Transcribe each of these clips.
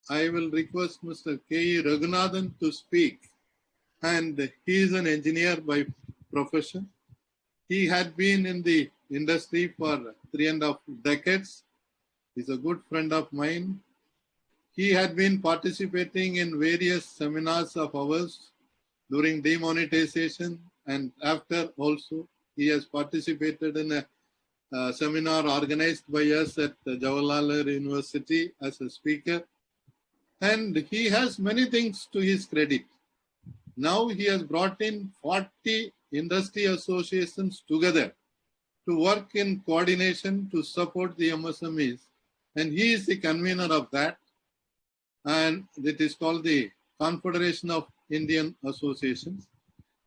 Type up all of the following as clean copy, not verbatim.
I will request Mr. K. Raghunathan to speak. And he is an engineer by profession. He had been in the industry for 3.5 decades. He's a good friend of mine. He had been participating in various seminars of ours during demonetization, and after also he has participated in a seminar organized by us at Jawaharlal University as a speaker. And he has many things to his credit. Now he has brought in 40 industry associations together to work in coordination to support the MSMEs. And he is the convener of that. And it is called the Confederation of Indian Associations.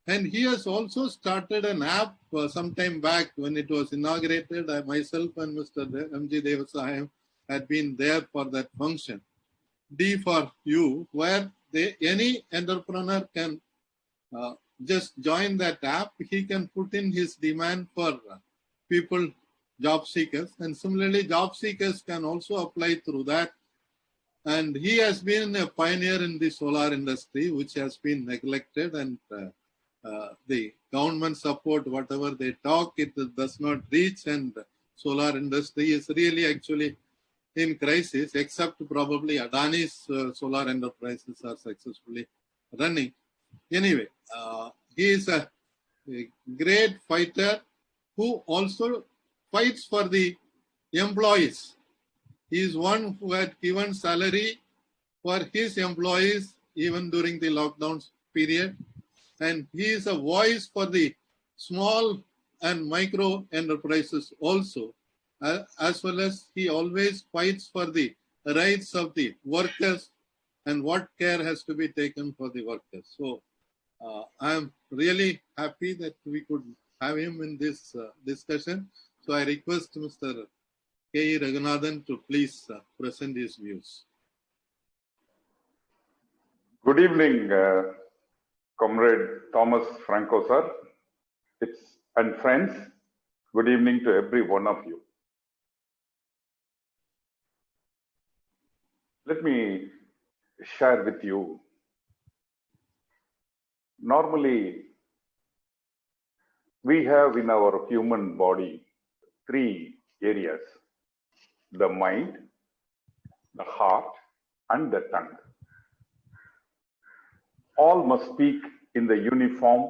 And he has also started an app some time back when it was inaugurated. I myself and Mr. M.G. Devasayam had been there for that function. D for you, where any entrepreneur can just join that app. He can put in his demand for people, job seekers, and similarly job seekers can also apply through that. And he has been a pioneer in the solar industry, which has been neglected, and the government support, whatever they talk, it does not reach, and solar industry is really actually in crisis, except probably Adani's solar enterprises are successfully running. Anyway, he is a great fighter who also fights for the employees. He is one who had given salary for his employees even during the lockdown period. And he is a voice for the small and micro enterprises also, as well as he always fights for the rights of the workers and what care has to be taken for the workers. So I am really happy that we could have him in this discussion. So I request Mr. K. Raghunathan to please present his views. Good evening, Comrade Thomas Franco, sir. And friends, good evening to every one of you. Let me share with you. Normally, we have in our human body 3 areas: the mind, the heart, and the tongue. All must speak in the uniform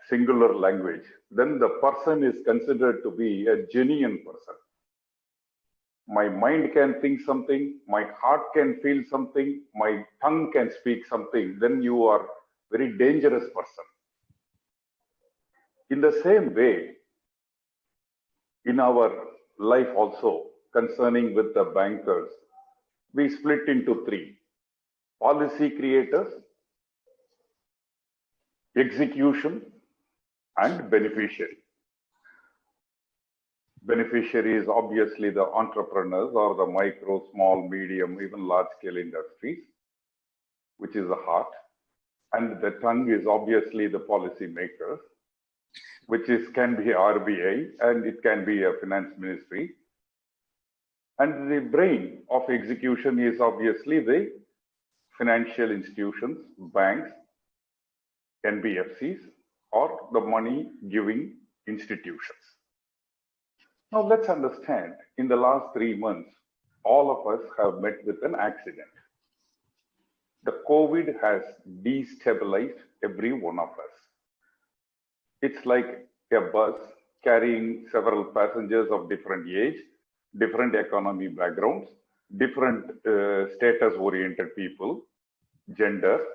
singular language. Then the person is considered to be a genuine person. My mind can think something, my heart can feel something, my tongue can speak something. Then you are a very dangerous person. In the same way, in our life also, concerning with the bankers, we split into 3: policy creators, execution, and beneficiary. Beneficiary is obviously the entrepreneurs or the micro, small, medium, even large scale industries, which is the heart. And the tongue is obviously the policy makers, which can be RBI and it can be a finance ministry. And the brain of execution is obviously the financial institutions, banks, NBFCs, or the money giving institutions. Now let's understand, in the last 3 months, all of us have met with an accident. The COVID has destabilized every one of us. It's like a bus carrying several passengers of different age, different economy backgrounds, different status-oriented people, gender,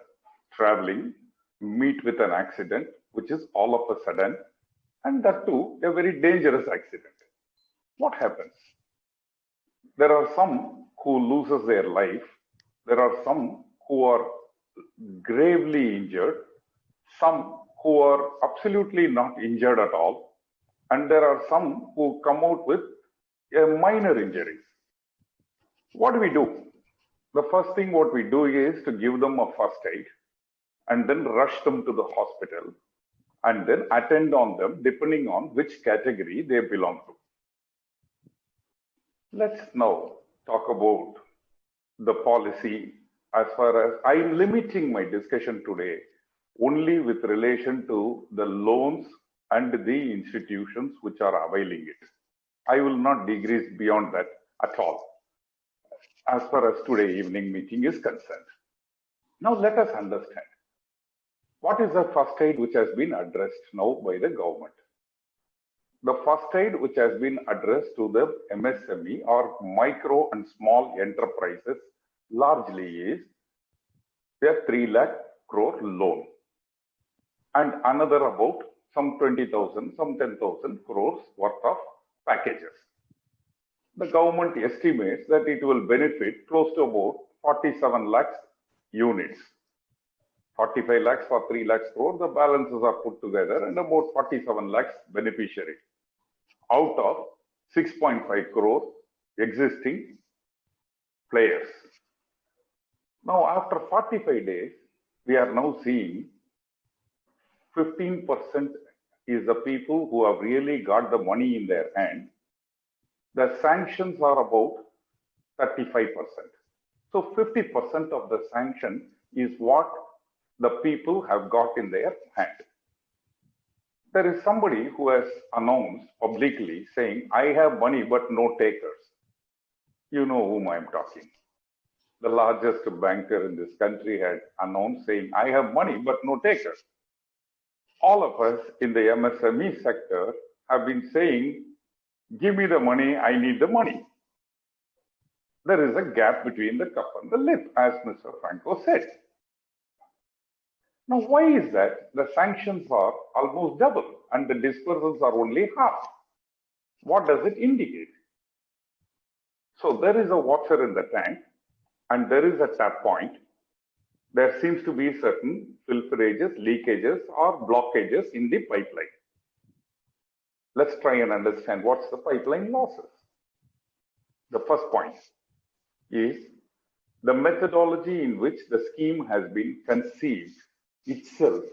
traveling, meet with an accident, which is all of a sudden, and that too, a very dangerous accident. What happens? There are some who loses their life. There are some who are gravely injured, some who are absolutely not injured at all, and there are some who come out with minor injuries. What do? The first thing what we do is to give them a first aid and then rush them to the hospital and then attend on them depending on which category they belong to. Let's now talk about the policy as far as I'm limiting my discussion today only with relation to the loans and the institutions which are availing it. I will not digress beyond that at all as far as today evening meeting is concerned. Now let us understand what is the first aid which has been addressed now by the government. The first aid which has been addressed to the MSME or micro and small enterprises largely is a 3 lakh crore loan and another about some 20,000, some 10,000 crores worth of packages. The government estimates that it will benefit close to about 47 lakhs units. 45 lakhs for 3 lakhs crore, the balances are put together and about 47 lakhs beneficiary out of 6.5 crore existing players. Now, after 45 days, we are now seeing 15% is the people who have really got the money in their hand. The sanctions are about 35%. So 50% of the sanction is what the people have got in their hand. There is somebody who has announced publicly saying, I have money but no takers. You know whom I am talking. The largest banker in this country had announced saying, I have money but no takers. All of us in the MSME sector have been saying, give me the money, I need the money. There is a gap between the cup and the lip, as Mr. Franco said. Now, why is that? The sanctions are almost double and the dispersals are only half. What does it indicate? So there is a water in the tank and there is a tap point. There seems to be certain filtrages, leakages or blockages in the pipeline. Let's try and understand what's the pipeline losses. The first point is the methodology in which the scheme has been conceived itself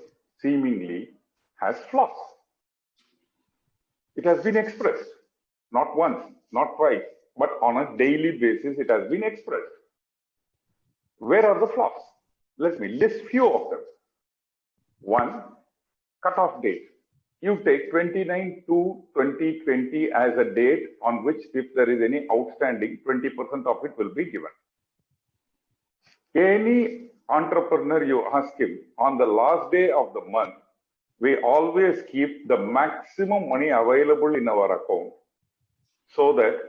seemingly has flaws. It has been expressed, not once, not twice, but on a daily basis it has been expressed. Where are the flaws? Let me list few of them. One, cutoff date. You take 29/2/2020 as a date on which if there is any outstanding, 20% of it will be given. Any entrepreneur, you ask him, on the last day of the month, we always keep the maximum money available in our account so that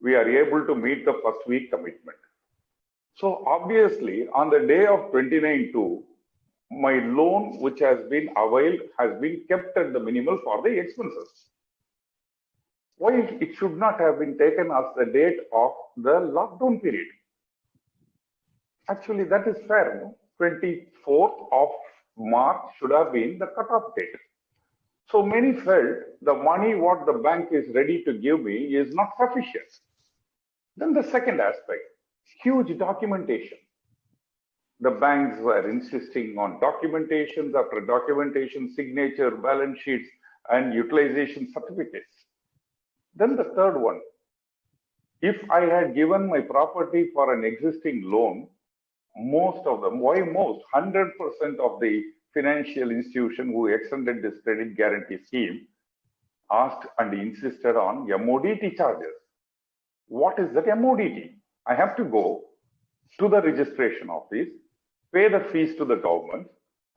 we are able to meet the first week commitment. So obviously, on the day of 29/2, my loan which has been availed has been kept at the minimal for the expenses. Why it should not have been taken as the date of the lockdown period? Actually, that is fair. No? 24th of March should have been the cutoff date. So many felt the money what the bank is ready to give me is not sufficient. Then the second aspect, huge documentation. The banks were insisting on documentations after documentation, signature, balance sheets, and utilization certificates. Then the third one, if I had given my property for an existing loan, most of them, why most? 100% of the financial institution who extended this credit guarantee scheme asked and insisted on MODT charges. What is that MODT? I have to go to the registration office, pay the fees to the government,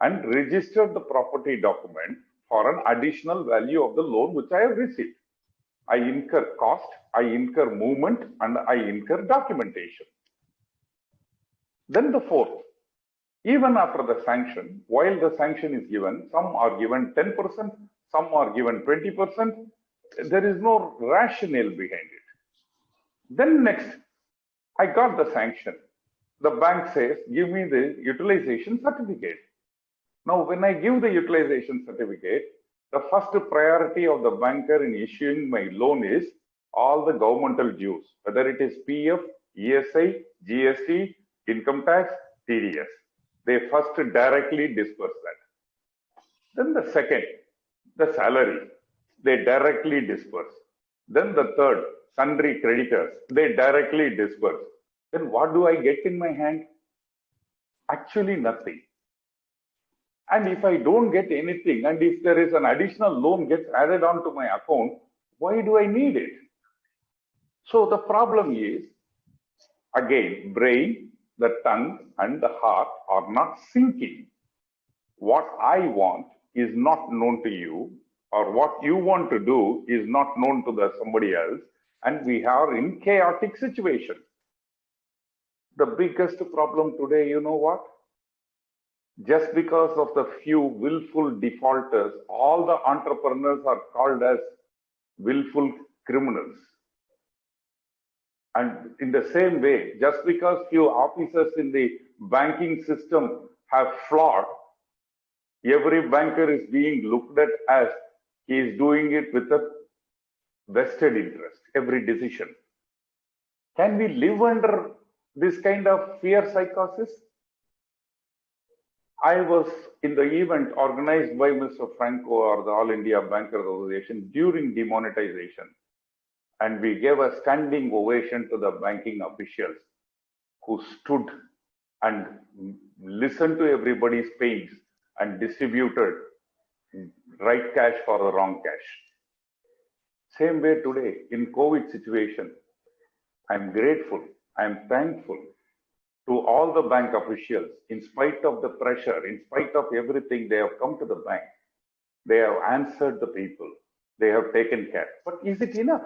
and register the property document for an additional value of the loan which I have received. I incur cost, I incur movement, and I incur documentation. Then the fourth, even after the sanction, while the sanction is given, some are given 10%, some are given 20%, there is no rationale behind it. Then next, I got the sanction. The bank says, give me the utilization certificate. Now, when I give the utilization certificate, the first priority of the banker in issuing my loan is all the governmental dues, whether it is PF, ESI, GST, income tax, TDS. They first directly disperse that. Then the second, the salary, they directly disperse. Then the third, sundry creditors, they directly disperse. Then what do I get in my hand? Actually nothing. And if I don't get anything, and if there is an additional loan gets added on to my account, why do I need it? So the problem is, again, brain, the tongue, and the heart are not syncing. What I want is not known to you, or what you want to do is not known to somebody else, and we are in chaotic situation. The biggest problem today, you know what? Just because of the few willful defaulters, all the entrepreneurs are called as willful criminals. And in the same way, just because few officers in the banking system have flawed, every banker is being looked at as he is doing it with a vested interest, every decision. Can we live under this kind of fear psychosis? I was in the event organized by Mr. Franco or the All India Bankers Association during demonetization, and we gave a standing ovation to the banking officials who stood and listened to everybody's pains and distributed right cash for the wrong cash. Same way today in COVID situation, I'm grateful, I'm thankful to all the bank officials. In spite of the pressure, in spite of everything, they have come to the bank. They have answered the people. They have taken care. But is it enough?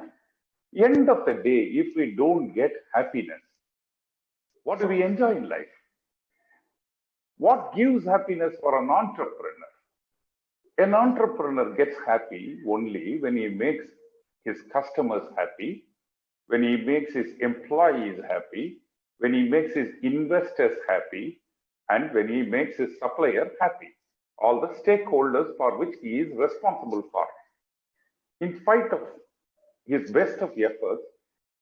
End of the day, if we don't get happiness, what do we enjoy in life? What gives happiness for an entrepreneur? An entrepreneur gets happy only when he makes his customers happy, when he makes his employees happy, when he makes his investors happy, and when he makes his supplier happy, all the stakeholders for which he is responsible for. In spite of his best of efforts,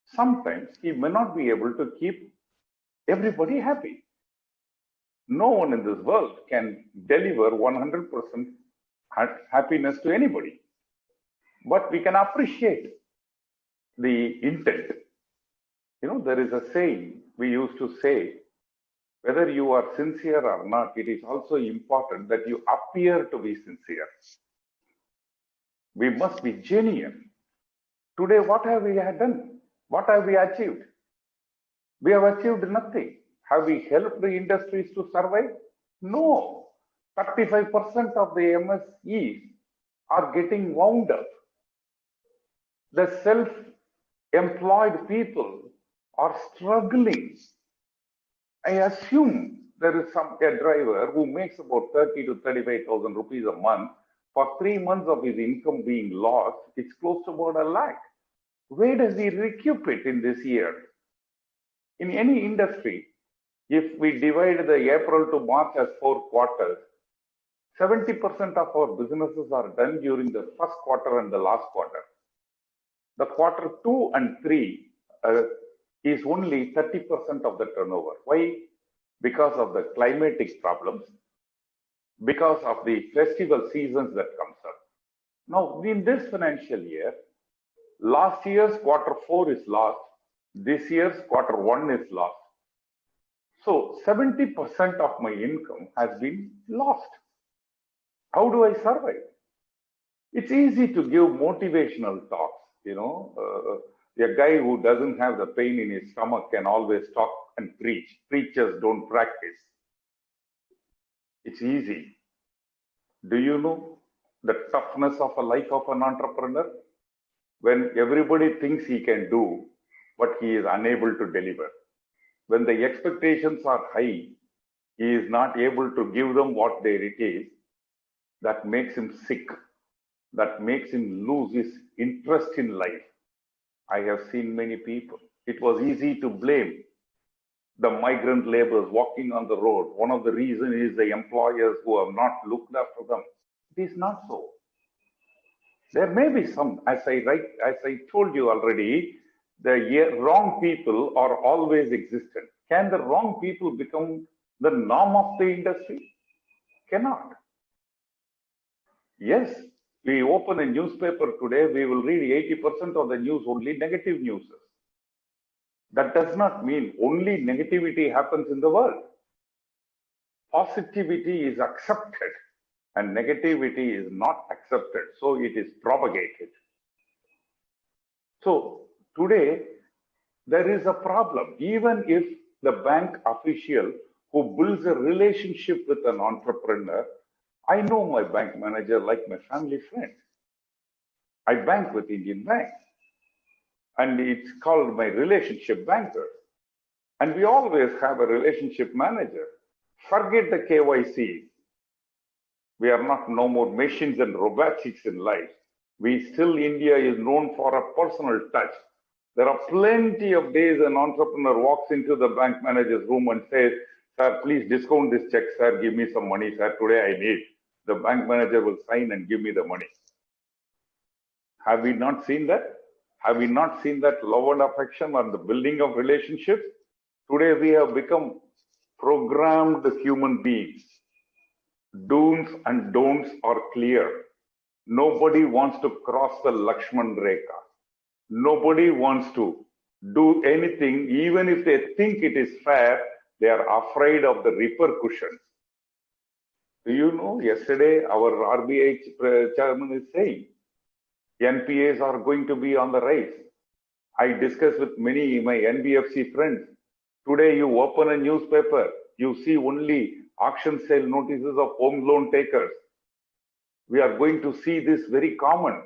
sometimes he may not be able to keep everybody happy. No one in this world can deliver 100% happiness to anybody. But we can appreciate the intent. You know, there is a saying we used to say, whether you are sincere or not, it is also important that you appear to be sincere. We must be genuine. Today, what have we done? What have we achieved? We have achieved nothing. Have we helped the industries to survive? No. 35% of the MSEs are getting wound up. The self-employed people are struggling. I assume there is a driver who makes about 30 to 35,000 rupees a month. For 3 months of his income being lost, it's close to about 1 lakh. Where does he recoup it in this year? In any industry, if we divide the April to March as 4 quarters, 70% of our businesses are done during the first quarter and the last quarter. The quarter 2 and 3 is only 30% of the turnover. Why? Because of the climatic problems, because of the festival seasons that comes up. Now, in this financial year, last year's quarter 4 is lost. This year's quarter 1 is lost. So 70% of my income has been lost. How do I survive? It's easy to give motivational talks. You know, a guy who doesn't have the pain in his stomach can always talk and preach. Preachers don't practice. It's easy. Do you know the toughness of a life of an entrepreneur? When everybody thinks he can do, but he is unable to deliver. When the expectations are high, he is not able to give them what it is. That makes him sick. That makes him lose his interest in life. I have seen many people. It was easy to blame the migrant laborers walking on the road. One of the reasons is the employers who have not looked after them. It is not so. There may be some, as I told you already, the wrong people are always existent. Can the wrong people become the norm of the industry? Cannot. Yes, we open a newspaper today, we will read 80% of the news only negative news. That does not mean only negativity happens in the world. positivity is accepted and negativity is not accepted. So it is propagated. So today, there is a problem. Even if the bank official who builds a relationship with an entrepreneur, I know my bank manager like my family friend. I bank with Indian Bank, and it's called my relationship banker. And we always have a relationship manager. Forget the KYC. We are not no more machines and robotics in life. India is known for a personal touch. There are plenty of days an entrepreneur walks into the bank manager's room and says, "Sir, please discount this check, sir. Give me some money, sir. Today I need." The bank manager will sign and give me the money. Have we not seen that? Have we not seen that love and affection and the building of relationships? Today we have become programmed human beings. Do's and don'ts are clear. Nobody wants to cross the Lakshman Rekha. Nobody wants to do anything, even if they think it is fair, they are afraid of the repercussions. Do you know, yesterday our RBI chairman is saying, NPAs are going to be on the rise. I discussed with many my NBFC friends. Today you open a newspaper, you see only auction sale notices of home loan takers. We are going to see this very common.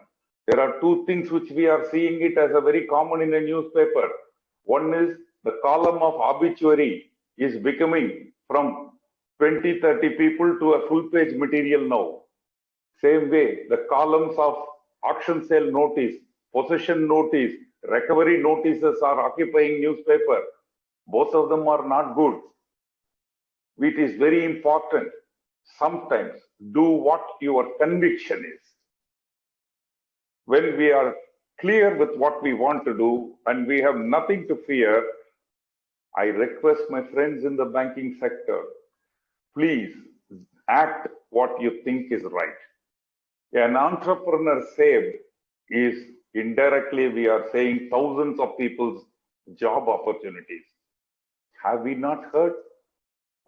There are two things which we are seeing it as a very common in a newspaper. One is the column of obituary is becoming from 20, 30 people to a full page material now. Same way, the columns of auction sale notice, possession notice, recovery notices are occupying newspaper. Both of them are not good. It is very important. Sometimes do what your conviction is. When we are clear with what we want to do and we have nothing to fear, I request my friends in the banking sector, please act what you think is right. An entrepreneur saved is indirectly, we are saying, thousands of people's job opportunities. Have we not heard?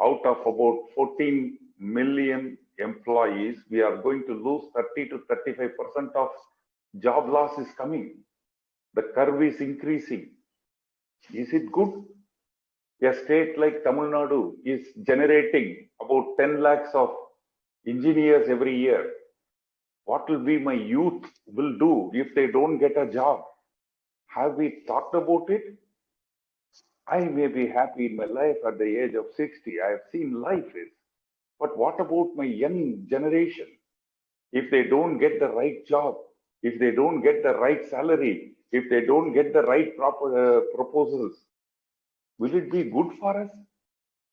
Out of about 14 million employees, we are going to lose 30 to 35% of job loss is coming. The curve is increasing. Is it good? A state like Tamil Nadu is generating about 10 lakhs of engineers every year. What will be my youth will do if they don't get a job? Have we thought about it? I may be happy in my life at the age of 60. I have seen life is. But what about my young generation? If they don't get the right job, if they don't get the right salary, if they don't get the right proposals, will it be good for us?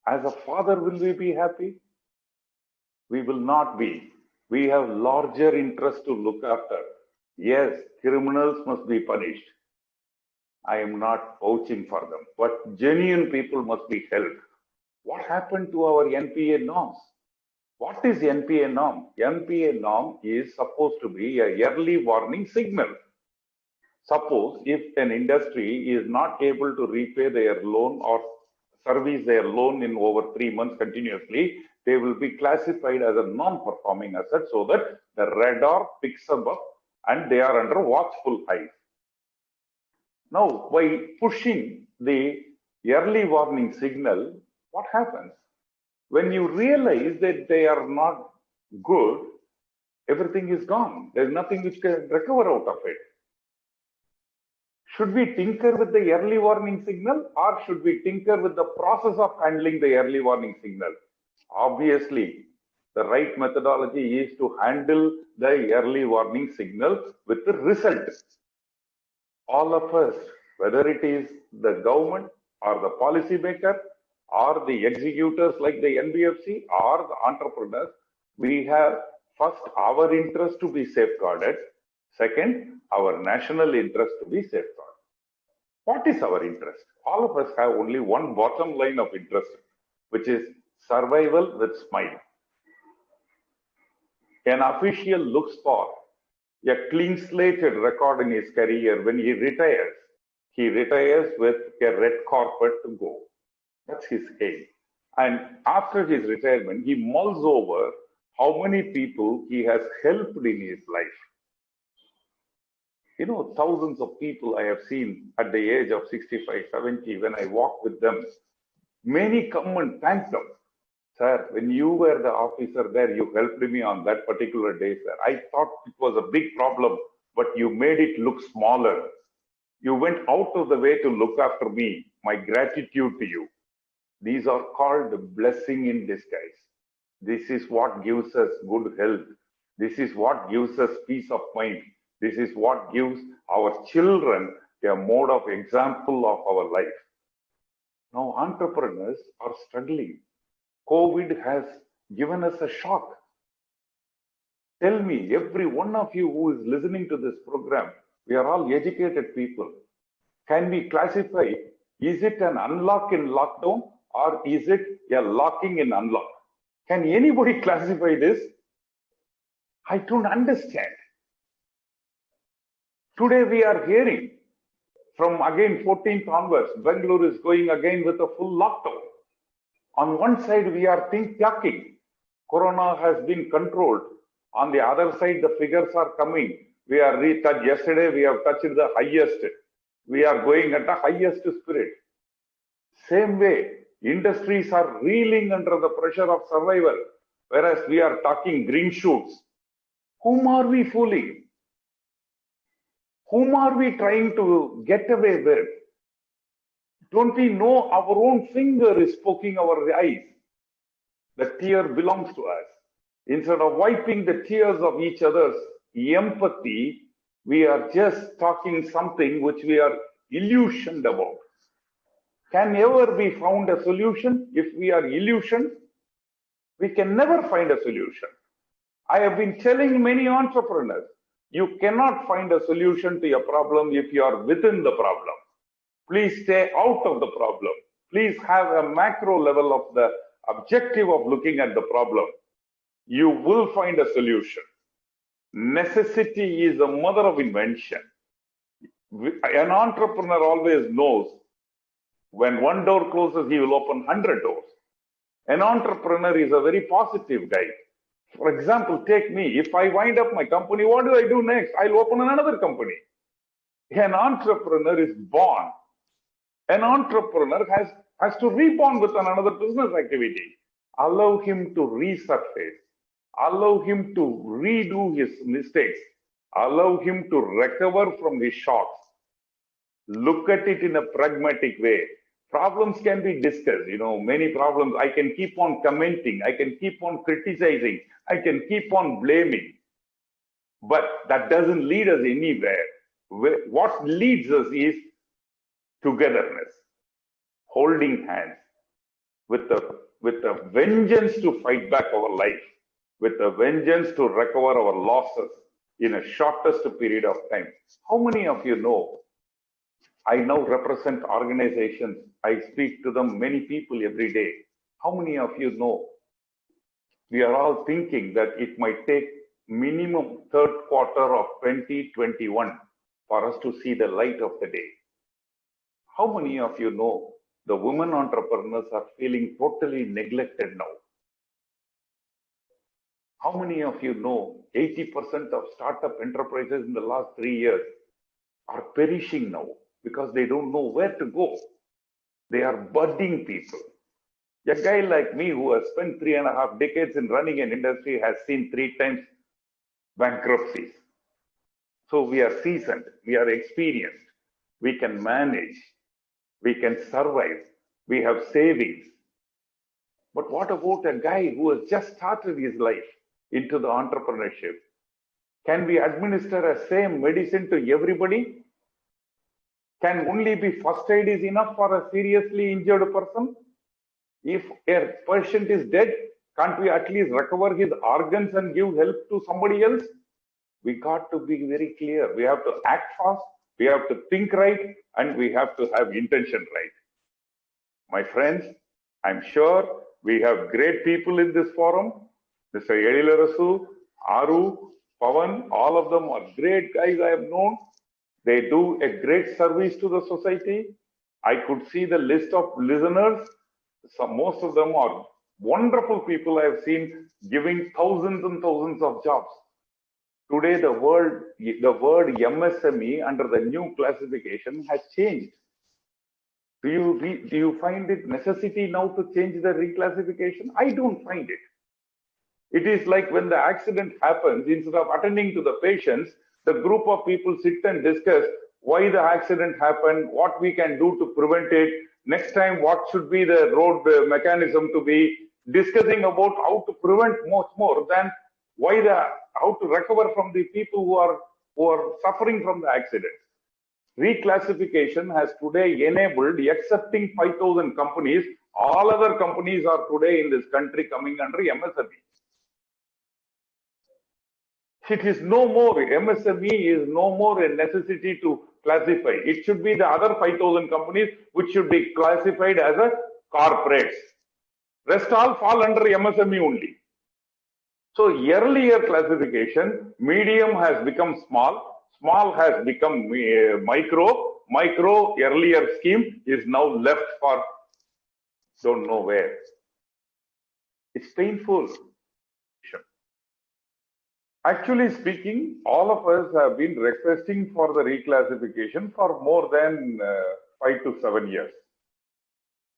As a father, will we be happy? We will not be. We have larger interest to look after. Yes, criminals must be punished. I am not vouching for them, but genuine people must be helped. What happened to our NPA norms? What is NPA norm? NPA norm is supposed to be a early warning signal. Suppose if an industry is not able to repay their loan or service their loan in over 3 months continuously, they will be classified as a non-performing asset so that the radar picks them up and they are under watchful eyes. Now, by pushing the early warning signal, what happens? When you realize that they are not good, everything is gone. There's nothing which can recover out of it. Should we tinker with the early warning signal or should we tinker with the process of handling the early warning signal? Obviously, the right methodology is to handle the early warning signal with the result. All of us, whether it is the government or the policymaker or the executors like the NBFC or the entrepreneurs, we have first our interest to be safeguarded, second, our national interest to be safeguarded. What is our interest? All of us have only one bottom line of interest, which is survival with smile. An official looks for a clean-slated record in his career. When he retires with a red carpet to go. That's his aim. And after his retirement, he mulls over how many people he has helped in his life. You know, thousands of people I have seen at the age of 65, 70, when I walk with them, many come and thank them. Sir, when you were the officer there, you helped me on that particular day, sir. I thought it was a big problem, but you made it look smaller. You went out of the way to look after me. My gratitude to you. These are called blessing in disguise. This is what gives us good health. This is what gives us peace of mind. This is what gives our children a mode of example of our life. Now, entrepreneurs are struggling. COVID has given us a shock. Tell me, every one of you who is listening to this program, we are all educated people. Can we classify, is it an unlock in lockdown or is it a locking in unlock? Can anybody classify this? I don't understand. Today we are hearing from again 14th onwards, Bangalore is going again with a full lockdown. On one side, we are talking, Corona has been controlled. On the other side, the figures are coming. We are yesterday, we have touched the highest. We are going at the highest spirit. Same way, industries are reeling under the pressure of survival, whereas we are talking green shoots. Whom are we fooling? Whom are we trying to get away with? Don't we know our own finger is poking our eyes? The tear belongs to us. Instead of wiping the tears of each other's empathy, we are just talking something which we are illusioned about. Can ever be found a solution if we are illusioned? We can never find a solution. I have been telling many entrepreneurs, you cannot find a solution to your problem if you are within the problem. Please stay out of the problem. Please have a macro level of the objective of looking at the problem. You will find a solution. Necessity is the mother of invention. An entrepreneur always knows when one door closes, he will open 100 doors. An entrepreneur is a very positive guy. For example, take me. If I wind up my company, what do I do next? I'll open another company. An entrepreneur is born. An entrepreneur has to reborn with another business activity. Allow him to resurface. Allow him to redo his mistakes. Allow him to recover from his shocks. Look at it in a pragmatic way. Problems can be discussed. You know, many problems. I can keep on commenting. I can keep on criticizing. I can keep on blaming. But that doesn't lead us anywhere. What leads us is togetherness, holding hands, with a vengeance to fight back our life, with a vengeance to recover our losses in a shortest period of time. How many of you know? I now represent organizations. I speak to them, many people every day. How many of you know? We are all thinking that it might take minimum third quarter of 2021 for us to see the light of the day. How many of you know the women entrepreneurs are feeling totally neglected now? How many of you know 80% of startup enterprises in the last 3 years are perishing now because they don't know where to go? They are budding people. A guy like me who has spent 3.5 decades in running an industry has seen 3 times bankruptcies. So we are seasoned, we are experienced, we can manage, we can survive, we have savings. But what about a guy who has just started his life into the entrepreneurship? Can we administer a same medicine to everybody? Can only be first aid is enough for a seriously injured person? If a patient is dead, can't we at least recover his organs and give help to somebody else? We got to be very clear. We have to act fast, we have to think right, and we have to have intention right. My friends, I'm sure we have great people in this forum. Mr. Edilarasu, Aru, Pavan, all of them are great guys I have known. They do a great service to the society. I could see the list of listeners. most of them are wonderful people I have seen giving thousands and thousands of jobs. Today, the word MSME under the new classification has changed. Do you find it necessity now to change the reclassification? I don't find it. It is like when the accident happens, instead of attending to the patients, the group of people sit and discuss why the accident happened, what we can do to prevent it, next time what should be the road mechanism to be, discussing about how to prevent much more than how to recover from the people who are suffering from the accident. Reclassification has today enabled accepting 5,000 companies. All other companies are today in this country coming under MSME. It is no more, MSME is no more a necessity to classify. It should be the other 5,000 companies which should be classified as a corporates. Rest all fall under MSME only. So earlier classification, medium has become small, small has become micro, micro earlier scheme is now left for don't know where. It's painful. Actually speaking, all of us have been requesting for the reclassification for more than 5 to 7 years.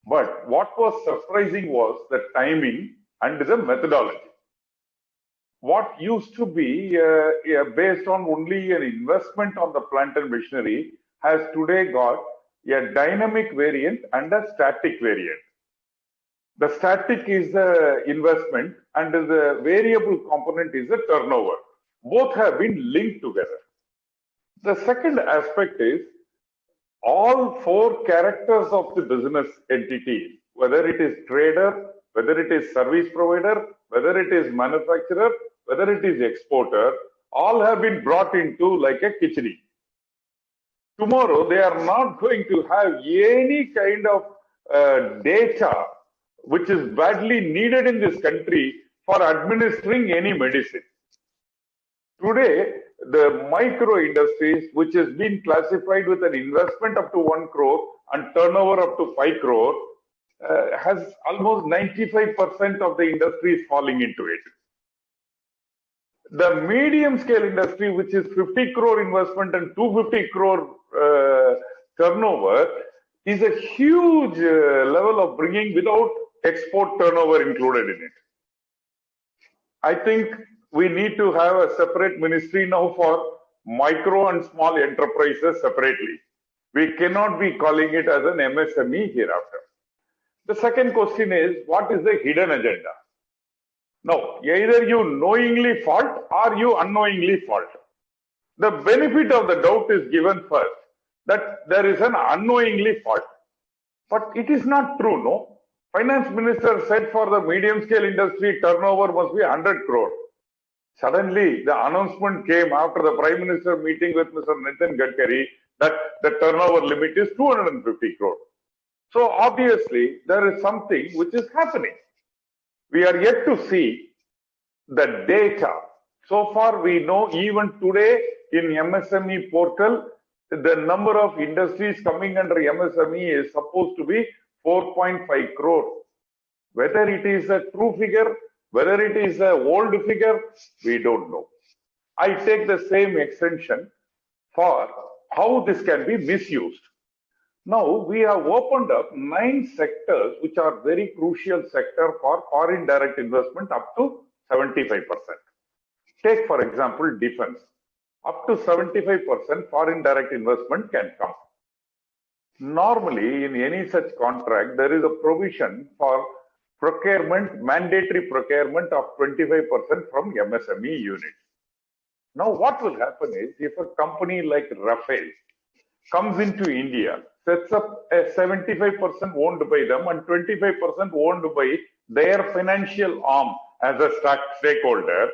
But what was surprising was the timing and the methodology. What used to be based on only an investment on the plant and machinery has today got a dynamic variant and a static variant. The static is the investment and the variable component is the turnover. Both have been linked together. The second aspect is all four characters of the business entity, whether it is trader, whether it is service provider, whether it is manufacturer, whether it is exporter, all have been brought into like a kitchen. Tomorrow, they are not going to have any kind of data which is badly needed in this country for administering any medicine. Today, the micro industries, which has been classified with an investment up to 1 crore and turnover up to 5 crore, has almost 95% of the industry is falling into it. The medium scale industry, which is 50 crore investment and 250 crore turnover, is a huge level of bringing without export turnover included in it. I think we need to have a separate ministry now for micro and small enterprises separately. We cannot be calling it as an MSME hereafter. The second question is, what is the hidden agenda? Now, either you knowingly fault or you unknowingly fault. The benefit of the doubt is given first, that there is an unknowingly fault. But it is not true, no? Finance Minister said for the medium scale industry turnover must be 100 crore. Suddenly, the announcement came after the Prime Minister meeting with Mr. Nitin Gadkari that the turnover limit is 250 crore. So obviously, there is something which is happening. We are yet to see the data. So far, we know even today in MSME portal, the number of industries coming under MSME is supposed to be 4.5 crore. Whether it is a true figure, whether it is an old figure, we don't know. I take the same extension for how this can be misused. Now, we have opened up 9 sectors which are very crucial sector for foreign direct investment up to 75%. Take, for example, defense. Up to 75% foreign direct investment can come. Normally, in any such contract, there is a provision for procurement, mandatory procurement of 25% from MSME unit. Now, what will happen is, if a company like Rafael comes into India, sets up a 75% owned by them and 25% owned by their financial arm as a stakeholder,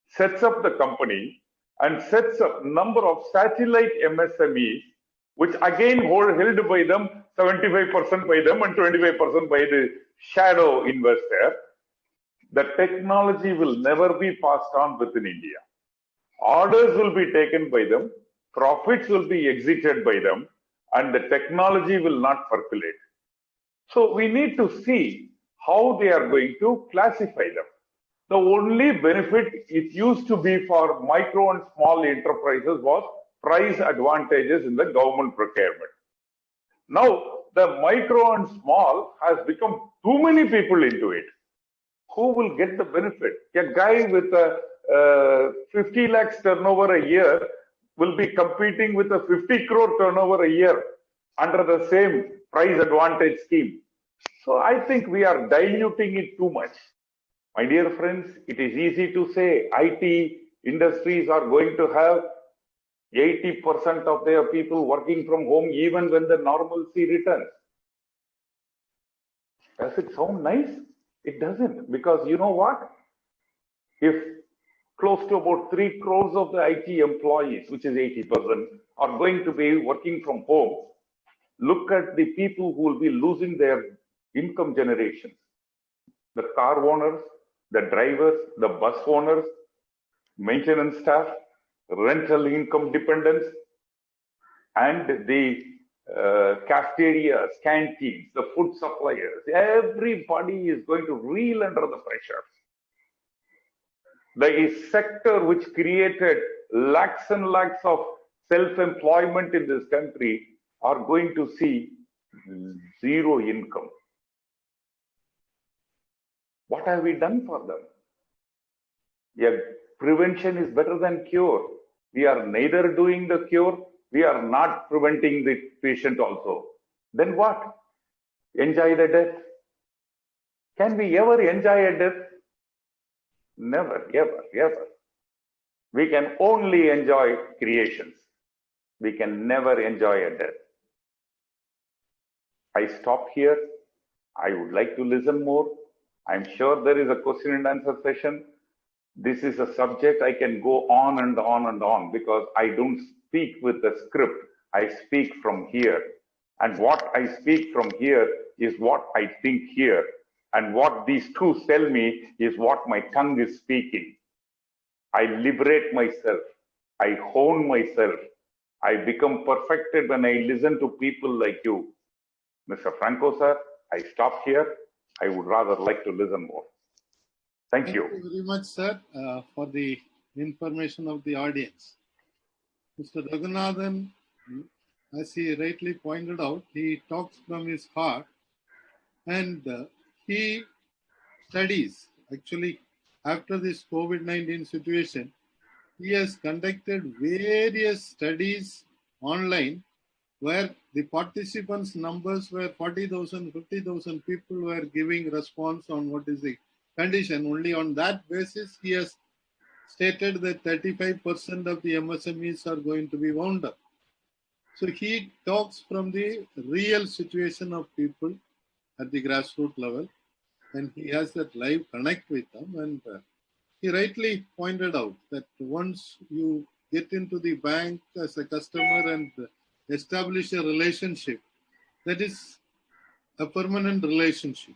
sets up the company and sets up number of satellite MSMEs, which again held by them, 75% by them and 25% by the shadow investor. The technology will never be passed on within India. Orders will be taken by them, profits will be exited by them, and the technology will not percolate. So we need to see how they are going to classify them. The only benefit it used to be for micro and small enterprises was price advantages in the government procurement. Now, the micro and small has become too many people into it. Who will get the benefit? A guy with a 50 lakhs turnover a year will be competing with a 50 crore turnover a year under the same price advantage scheme. So I think we are diluting it too much. My dear friends, it is easy to say IT industries are going to have 80% of their people working from home even when the normalcy returns. Does it sound nice? It doesn't, because you know what? If close to about 3 crores of the IT employees, which is 80%, are going to be working from home, look at the people who will be losing their income generation. The car owners, the drivers, the bus owners, maintenance staff, rental income dependents, and the cafeterias, canteens, the food suppliers. Everybody is going to reel under the pressure. The sector which created lakhs and lakhs of self-employment in this country are going to see zero income. What have we done for them? Yeah, prevention is better than cure. We are neither doing the cure, we are not preventing the patient also. Then what? Enjoy the death? Can we ever enjoy a death? Never, ever, ever. We can only enjoy creations. We can never enjoy a death. I stop here. I would like to listen more. I'm sure there is a question and answer session. This is a subject I can go on and on and on, because I don't speak with a script. I speak from here. And what I speak from here is what I think here. And what these two tell me is what my tongue is speaking. I liberate myself. I hone myself. I become perfected when I listen to people like you. Mr. Franco, sir, I stop here. I would rather like to listen more. Thank you. Thank you very much, sir, for the information of the audience. Mr. Raghunathan, as he rightly pointed out, he talks from his heart, and he studies. Actually, after this COVID-19 situation, he has conducted various studies online where the participants' numbers were 40,000, 50,000 people were giving response on what is the condition. Only on that basis, he has stated that 35% of the MSMEs are going to be wound up. So he talks from the real situation of people at the grassroots level, and he has that live connect with them. And he rightly pointed out that once you get into the bank as a customer and establish a relationship, that is a permanent relationship.